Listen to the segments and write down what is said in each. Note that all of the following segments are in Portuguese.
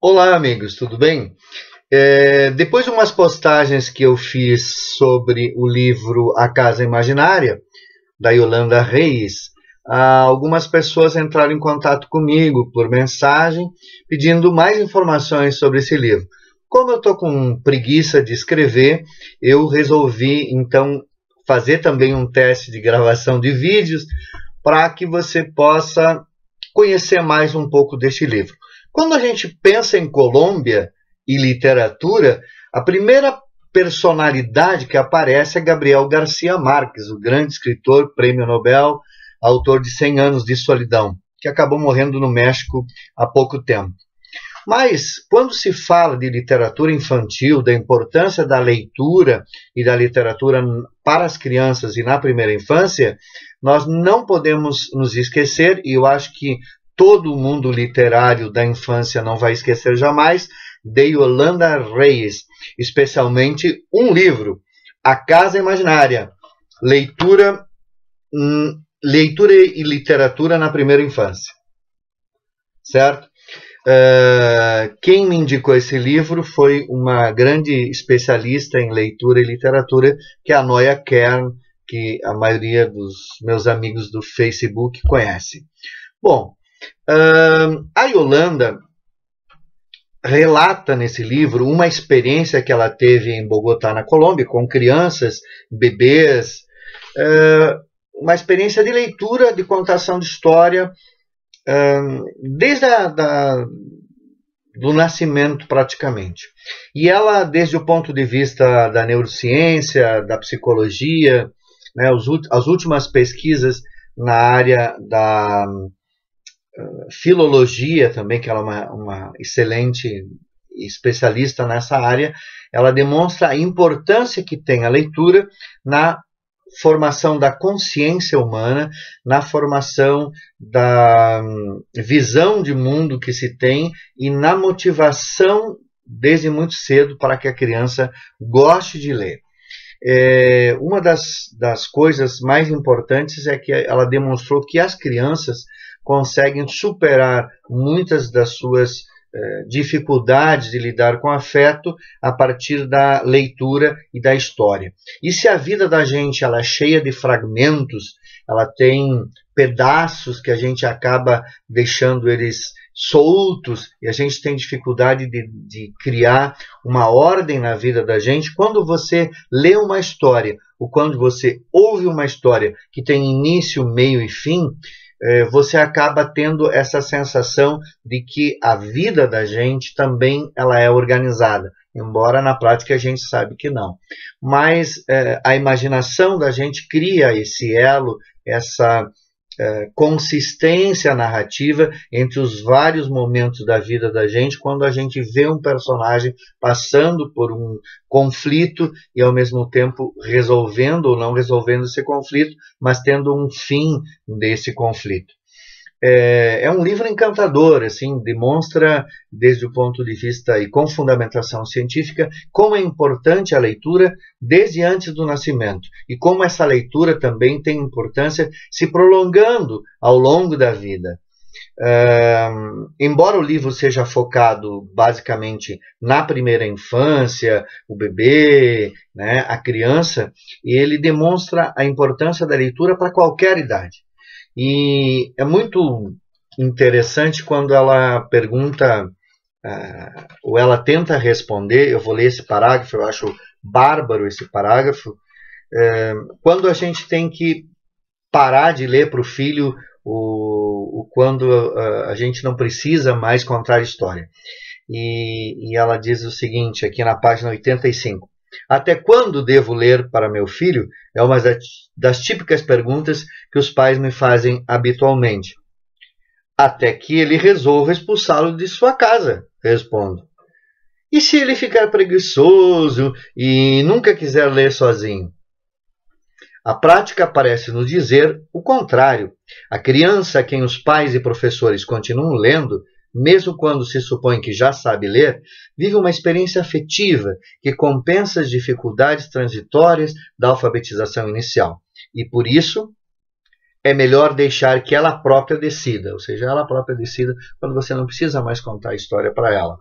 Olá, amigos, tudo bem? Depois de umas postagens que eu fiz sobre o livro A Casa Imaginária, da Yolanda Reis, algumas pessoas entraram em contato comigo por mensagem, pedindo mais informações sobre esse livro. Como eu estou com preguiça de escrever, eu resolvi, então, fazer também um teste de gravação de vídeos para que você possa conhecer mais um pouco deste livro. Quando a gente pensa em Colômbia e literatura, a primeira personalidade que aparece é Gabriel Garcia Marques, o grande escritor, prêmio Nobel, autor de 100 anos de solidão, que acabou morrendo no México há pouco tempo. Mas, quando se fala de literatura infantil, da importância da leitura e da literatura para as crianças e na primeira infância, nós não podemos nos esquecer, e eu acho que todo o mundo literário da infância não vai esquecer jamais, de Yolanda Reis, especialmente um livro, A Casa Imaginária, leitura e literatura na primeira infância, certo? Quem me indicou esse livro foi uma grande especialista em leitura e literatura, que é a Noia Kern, que a maioria dos meus amigos do Facebook conhece. Bom, a Yolanda relata nesse livro uma experiência que ela teve em Bogotá, na Colômbia, com crianças, bebês, uma experiência de leitura, de contação de história, desde do nascimento praticamente. E ela, desde o ponto de vista da neurociência, da psicologia, né, as últimas pesquisas na área da filologia também, que ela é uma excelente especialista nessa área, ela demonstra a importância que tem a leitura na formação da consciência humana, na formação da visão de mundo que se tem e na motivação desde muito cedo para que a criança goste de ler. Uma das coisas mais importantes é que ela demonstrou que as crianças conseguem superar muitas das suas dificuldades de lidar com afeto a partir da leitura e da história. E se a vida da gente ela é cheia de fragmentos, ela tem pedaços que a gente acaba deixando eles soltos e a gente tem dificuldade de criar uma ordem na vida da gente, quando você lê uma história ou quando você ouve uma história que tem início, meio e fim, você acaba tendo essa sensação de que a vida da gente também ela é organizada, embora na prática a gente sabe que não. Mas a imaginação da gente cria esse elo, essa consistência narrativa entre os vários momentos da vida da gente, quando a gente vê um personagem passando por um conflito e ao mesmo tempo resolvendo ou não resolvendo esse conflito, mas tendo um fim desse conflito. É um livro encantador, assim, demonstra desde o ponto de vista e com fundamentação científica como é importante a leitura desde antes do nascimento e como essa leitura também tem importância se prolongando ao longo da vida. Embora o livro seja focado basicamente na primeira infância, o bebê, né, a criança, ele demonstra a importância da leitura para qualquer idade. E é muito interessante quando ela pergunta, ou ela tenta responder, eu vou ler esse parágrafo, eu acho bárbaro esse parágrafo, quando a gente tem que parar de ler para o filho quando a gente não precisa mais contar história. E ela diz o seguinte, aqui na página 85. Até quando devo ler para meu filho? É uma das típicas perguntas que os pais me fazem habitualmente. Até que ele resolva expulsá-lo de sua casa, respondo. E se ele ficar preguiçoso e nunca quiser ler sozinho? A prática parece nos dizer o contrário. A criança a quem os pais e professores continuam lendo, mesmo quando se supõe que já sabe ler, vive uma experiência afetiva que compensa as dificuldades transitórias da alfabetização inicial. E por isso, é melhor deixar que ela própria decida, ou seja, ela própria decida quando você não precisa mais contar a história para ela.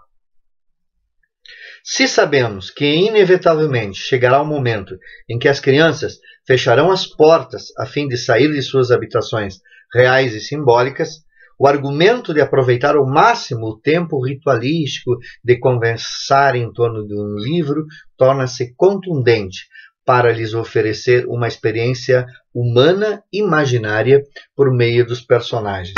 Se sabemos que inevitavelmente chegará o momento em que as crianças fecharão as portas a fim de sair de suas habitações reais e simbólicas, o argumento de aproveitar ao máximo o tempo ritualístico de conversar em torno de um livro torna-se contundente para lhes oferecer uma experiência humana imaginária por meio dos personagens.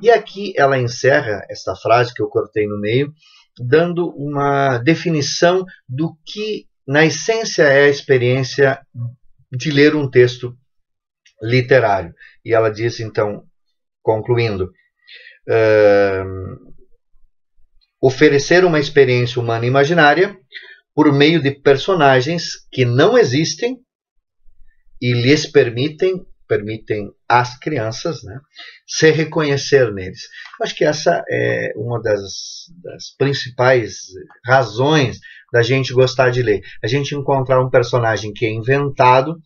E aqui ela encerra esta frase que eu cortei no meio, dando uma definição do que, na essência, é a experiência de ler um texto literário. E ela diz, então, concluindo, oferecer uma experiência humana imaginária por meio de personagens que não existem e lhes permitem às crianças, né, se reconhecer neles. Eu acho que essa é uma das principais razões da gente gostar de ler. A gente encontrar um personagem que é inventado,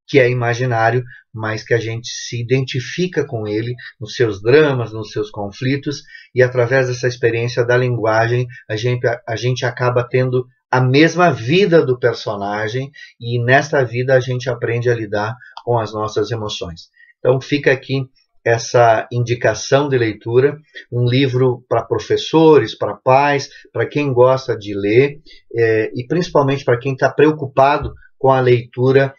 que é imaginário, mas que a gente se identifica com ele nos seus dramas, nos seus conflitos, e através dessa experiência da linguagem, a gente acaba tendo a mesma vida do personagem, e nesta vida a gente aprende a lidar com as nossas emoções. Então fica aqui essa indicação de leitura, um livro para professores, para pais, para quem gosta de ler, e principalmente para quem está preocupado com a leitura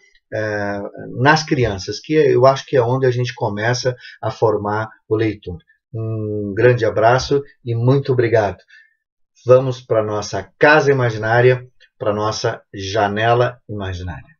nas crianças, que eu acho que é onde a gente começa a formar o leitor. Um grande abraço e muito obrigado. Vamos para a nossa casa imaginária, para a nossa janela imaginária.